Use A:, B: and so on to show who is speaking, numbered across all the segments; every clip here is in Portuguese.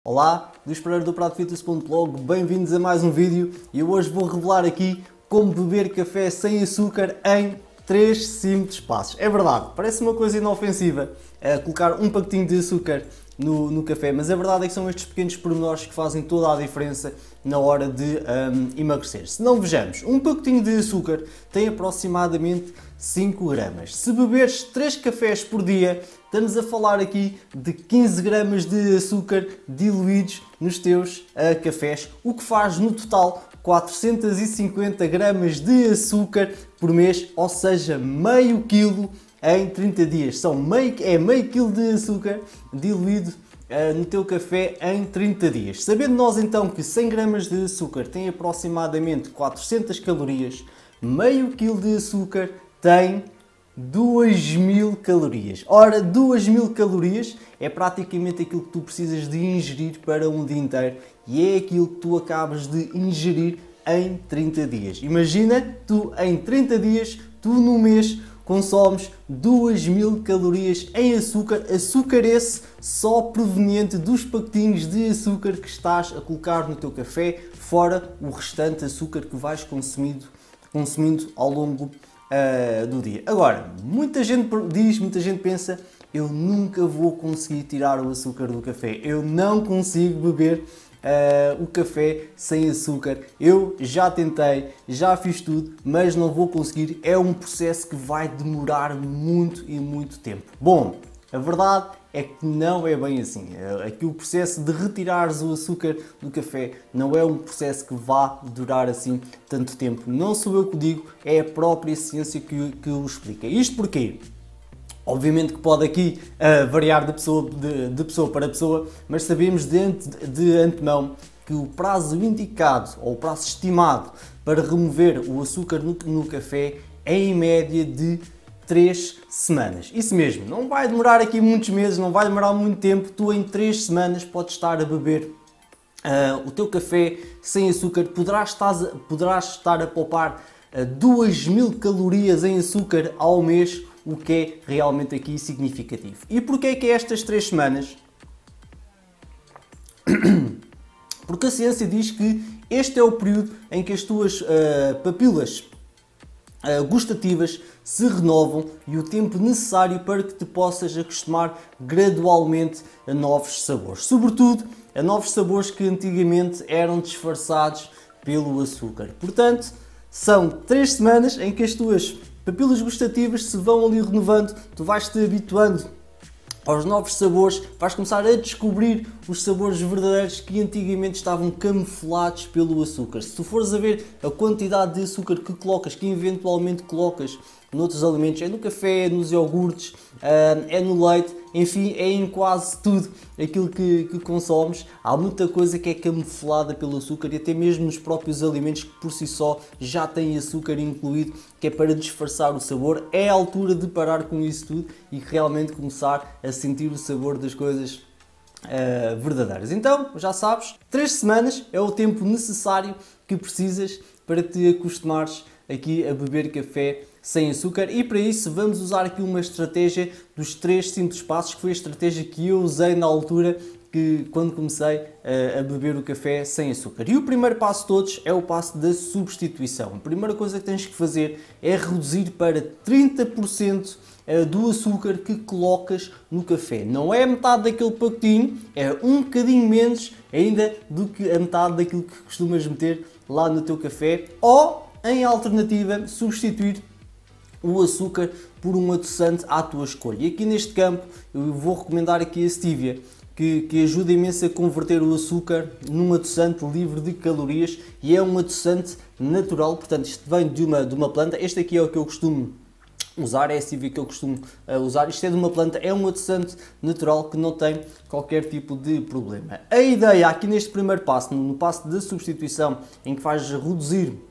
A: Olá, Luís Pereira do pratofitness.blog, bem-vindos a mais um vídeo e eu hoje vou revelar aqui como beber café sem açúcar em 3 simples passos. É verdade, parece uma coisa inofensiva colocar um pacotinho de açúcar no café, mas a verdade é que são estes pequenos pormenores que fazem toda a diferença na hora de emagrecer. Se não vejamos, um pacotinho de açúcar tem aproximadamente 5 gramas. Se beberes 3 cafés por dia, estamos a falar aqui de 15 gramas de açúcar diluídos nos teus cafés, o que faz no total 450 gramas de açúcar por mês, ou seja, meio quilo em 30 dias. Meio quilo de açúcar diluído no teu café em 30 dias. Sabendo nós então que 100 gramas de açúcar tem aproximadamente 400 calorias, meio quilo de açúcar tem 2000 calorias. Ora, 2000 calorias é praticamente aquilo que tu precisas de ingerir para um dia inteiro e é aquilo que tu acabas de ingerir em 30 dias. Imagina, tu em 30 dias, tu no mês consomes 2000 calorias em açúcar, açúcar esse só proveniente dos pacotinhos de açúcar que estás a colocar no teu café, fora o restante açúcar que vais consumindo ao longo do dia. Agora, muita gente pensa, eu nunca vou conseguir tirar o açúcar do café, eu não consigo beber o café sem açúcar, eu já tentei, já fiz tudo, mas não vou conseguir, é um processo que vai demorar muito e muito tempo. Bom, a verdade é que não é bem assim. Aqui o processo de retirares o açúcar do café não é um processo que vá durar assim tanto tempo. Não sou eu que o digo, é a própria ciência que o explica. Isto porquê? Obviamente que pode aqui variar de pessoa para pessoa, mas sabemos de antemão que o prazo indicado ou o prazo estimado para remover o açúcar no café é em média de 3 semanas. Isso mesmo, não vai demorar aqui muitos meses, não vai demorar muito tempo, tu em 3 semanas podes estar a beber o teu café sem açúcar, poderás estar a poupar 2000 calorias em açúcar ao mês, o que é realmente aqui significativo. E porquê que é estas 3 semanas? Porque a ciência diz que este é o período em que as tuas papilas gustativas se renovam e o tempo necessário para que te possas acostumar gradualmente a novos sabores. Sobretudo a novos sabores que antigamente eram disfarçados pelo açúcar. Portanto, são 3 semanas em que as tuas papilas gustativas se vão ali renovando, tu vais-te habituando aos novos sabores, vais começar a descobrir os sabores verdadeiros que antigamente estavam camuflados pelo açúcar. Se tu fores a ver a quantidade de açúcar que colocas, que eventualmente colocas noutros alimentos, é no café, é nos iogurtes, é no leite, enfim, é em quase tudo aquilo que consomes. Há muita coisa que é camuflada pelo açúcar e até mesmo nos próprios alimentos que por si só já têm açúcar incluído, que é para disfarçar o sabor. É a altura de parar com isso tudo e realmente começar a sentir o sabor das coisas verdadeiras. Então, já sabes, 3 semanas é o tempo necessário que precisas para te acostumares aqui a beber café sem açúcar e para isso vamos usar aqui uma estratégia dos 3 simples passos, que foi a estratégia que eu usei na altura quando comecei a beber o café sem açúcar. E o primeiro passo de todos é o passo da substituição. A primeira coisa que tens que fazer é reduzir para 30% do açúcar que colocas no café. Não é metade daquele pacotinho, é um bocadinho menos ainda do que a metade daquilo que costumas meter lá no teu café, ou em alternativa substituir o açúcar por um adoçante à tua escolha. E aqui neste campo eu vou recomendar aqui a stevia, que ajuda imenso a converter o açúcar num adoçante livre de calorias e é um adoçante natural, portanto isto vem de uma planta. Este aqui é o que eu costumo usar, é a stevia que eu costumo usar. Isto é de uma planta, é um adoçante natural que não tem qualquer tipo de problema. A ideia aqui neste primeiro passo, no passo da substituição, em que vais reduzir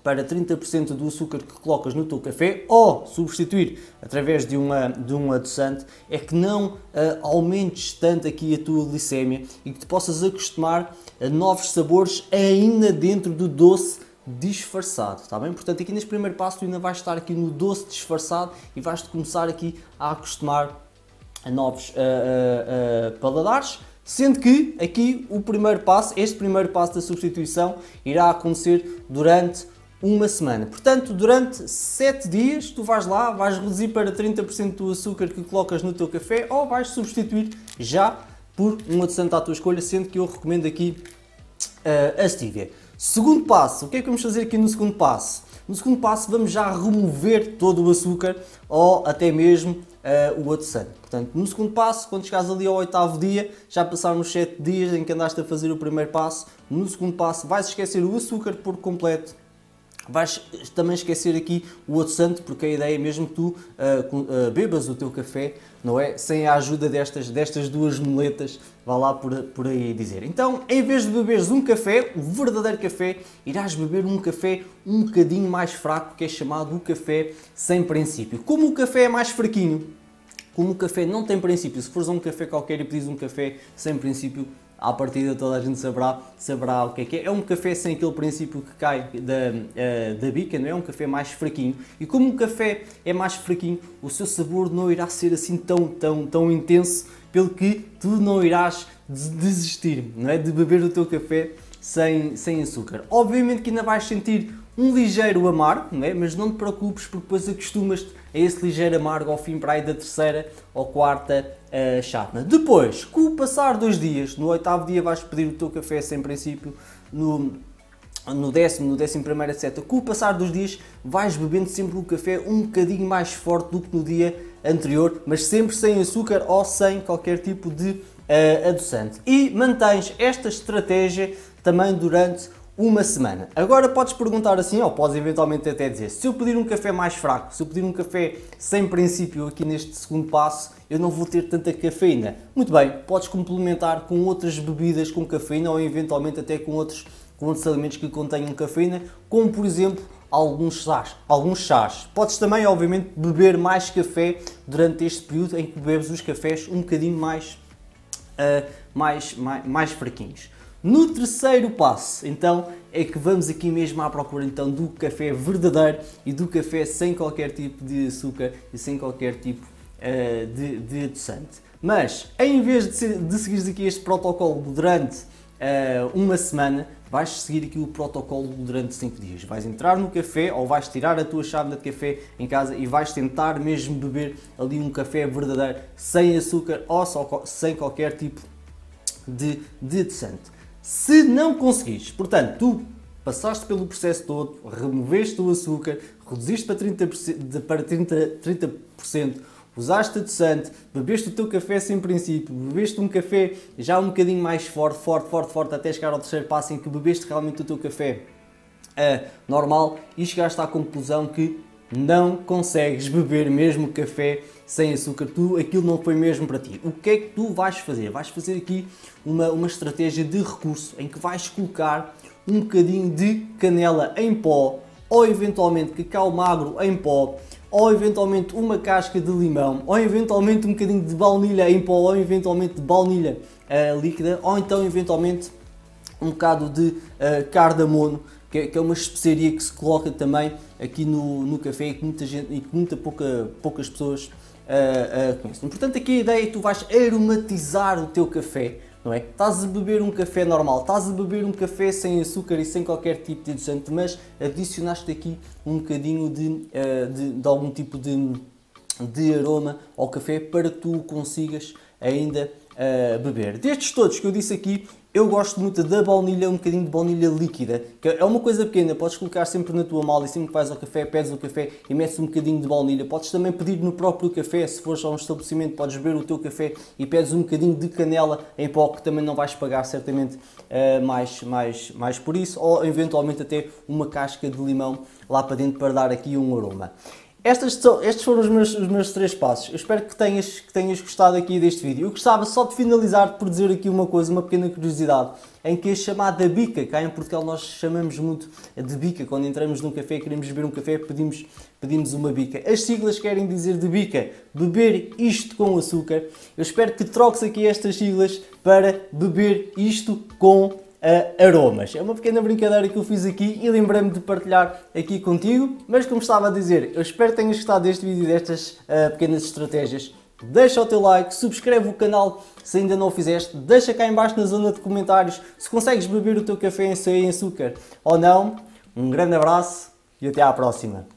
A: para 30% do açúcar que colocas no teu café ou substituir através de um adoçante, é que não aumentes tanto aqui a tua glicémia e que te possas acostumar a novos sabores ainda dentro do doce disfarçado, está bem? Portanto, aqui neste primeiro passo tu ainda vais estar aqui no doce disfarçado e vais-te começar aqui a acostumar a novos paladares Sendo que aqui o primeiro passo, este primeiro passo da substituição, irá acontecer durante uma semana. Portanto, durante 7 dias, tu vais lá, vais reduzir para 30% do açúcar que colocas no teu café ou vais substituir já por um adoçante à tua escolha, sendo que eu recomendo aqui a stevia. Segundo passo, o que é que vamos fazer aqui no segundo passo? No segundo passo vamos já remover todo o açúcar ou até mesmo o adoçante. Portanto, no segundo passo, quando chegares ali ao 8º dia, já passaram os 7 dias em que andaste a fazer o primeiro passo, no segundo passo vais esquecer o açúcar por completo. Vais também esquecer aqui o adoçante, porque a ideia é mesmo que tu bebas o teu café, não é? Sem a ajuda destas duas muletas, vá lá por aí dizer. Então, em vez de beberes um café, o verdadeiro café, irás beber um café um bocadinho mais fraco, que é chamado o café sem princípio. Como o café é mais fraquinho, como o café não tem princípio, se fores a um café qualquer e pedires um café sem princípio, à partida toda a gente saberá o que é. É um café sem aquele princípio que cai da bica, não é? Um café mais fraquinho. E como o café é mais fraquinho, o seu sabor não irá ser assim tão intenso, pelo que tu não irás desistir, não é? De beber o teu café sem açúcar. Obviamente que ainda vais sentir um ligeiro amargo, não é? Mas não te preocupes, porque depois acostumas-te a esse ligeiro amargo ao fim para aí da 3ª ou 4ª chávena. Depois, com o passar dos dias, no 8º dia vais pedir o teu café sem princípio, no 10º, no 11º, etc. Com o passar dos dias vais bebendo sempre o café um bocadinho mais forte do que no dia anterior, mas sempre sem açúcar ou sem qualquer tipo de adoçante. E mantens esta estratégia também durante uma semana. Agora podes perguntar assim, ou podes eventualmente até dizer, se eu pedir um café mais fraco, se eu pedir um café sem princípio aqui neste segundo passo, eu não vou ter tanta cafeína. Muito bem, podes complementar com outras bebidas com cafeína ou eventualmente até com outros alimentos que contenham cafeína, como por exemplo alguns chás. Podes também, obviamente, beber mais café durante este período em que bebes os cafés um bocadinho mais fraquinhos. No terceiro passo, então, é que vamos aqui mesmo à procura então do café verdadeiro e do café sem qualquer tipo de açúcar e sem qualquer tipo de adoçante. Mas, em vez de seguires aqui este protocolo durante uma semana, vais seguir aqui o protocolo durante 5 dias. Vais entrar no café ou vais tirar a tua chávena de café em casa e vais tentar mesmo beber ali um café verdadeiro, sem açúcar ou sem qualquer tipo de adoçante. Se não conseguires, portanto, tu passaste pelo processo todo, removeste o açúcar, reduziste para 30%, usaste adoçante, bebeste o teu café sem princípio, bebeste um café já um bocadinho mais forte, até chegar ao terceiro passo em que bebeste realmente o teu café normal e chegaste à conclusão que não consegues beber mesmo café sem açúcar, aquilo não foi mesmo para ti. O que é que tu vais fazer? Vais fazer aqui uma estratégia de recurso em que vais colocar um bocadinho de canela em pó, ou eventualmente cacau magro em pó, ou eventualmente uma casca de limão, ou eventualmente um bocadinho de baunilha em pó, ou eventualmente de baunilha líquida, ou então eventualmente um bocado de cardamomo, que é uma especiaria que se coloca também aqui no café e que poucas pessoas conhecem. Portanto, aqui a ideia é que tu vais aromatizar o teu café, não é? Estás a beber um café normal, estás a beber um café sem açúcar e sem qualquer tipo de adoçante, mas adicionaste aqui um bocadinho de algum tipo de aroma ao café para que tu o consigas ainda beber. Destes todos que eu disse aqui, eu gosto muito da baunilha, um bocadinho de baunilha líquida, que é uma coisa pequena, podes colocar sempre na tua mala e sempre que vais ao café, pedes o café e metes um bocadinho de baunilha. Podes também pedir no próprio café, se fores a um estabelecimento, podes beber o teu café e pedes um bocadinho de canela em pó, que também não vais pagar certamente mais por isso, ou eventualmente até uma casca de limão lá para dentro para dar aqui um aroma. Estes foram os meus 3 passos. Eu espero que tenhas gostado aqui deste vídeo. Eu gostava só de finalizar por dizer aqui uma coisa, uma pequena curiosidade, em que a chamada bica, cá em Portugal nós chamamos muito de bica, quando entramos num café e queremos beber um café, pedimos uma bica. As siglas querem dizer de bica, beber isto com açúcar. Eu espero que troques aqui estas siglas para beber isto com aromas. É uma pequena brincadeira que eu fiz aqui e lembrei-me de partilhar aqui contigo, mas como estava a dizer, eu espero que tenhas gostado deste vídeo e destas pequenas estratégias deixa o teu like, subscreve o canal se ainda não o fizeste, deixa cá em baixo na zona de comentários se consegues beber o teu café sem açúcar ou não. Um grande abraço e até à próxima.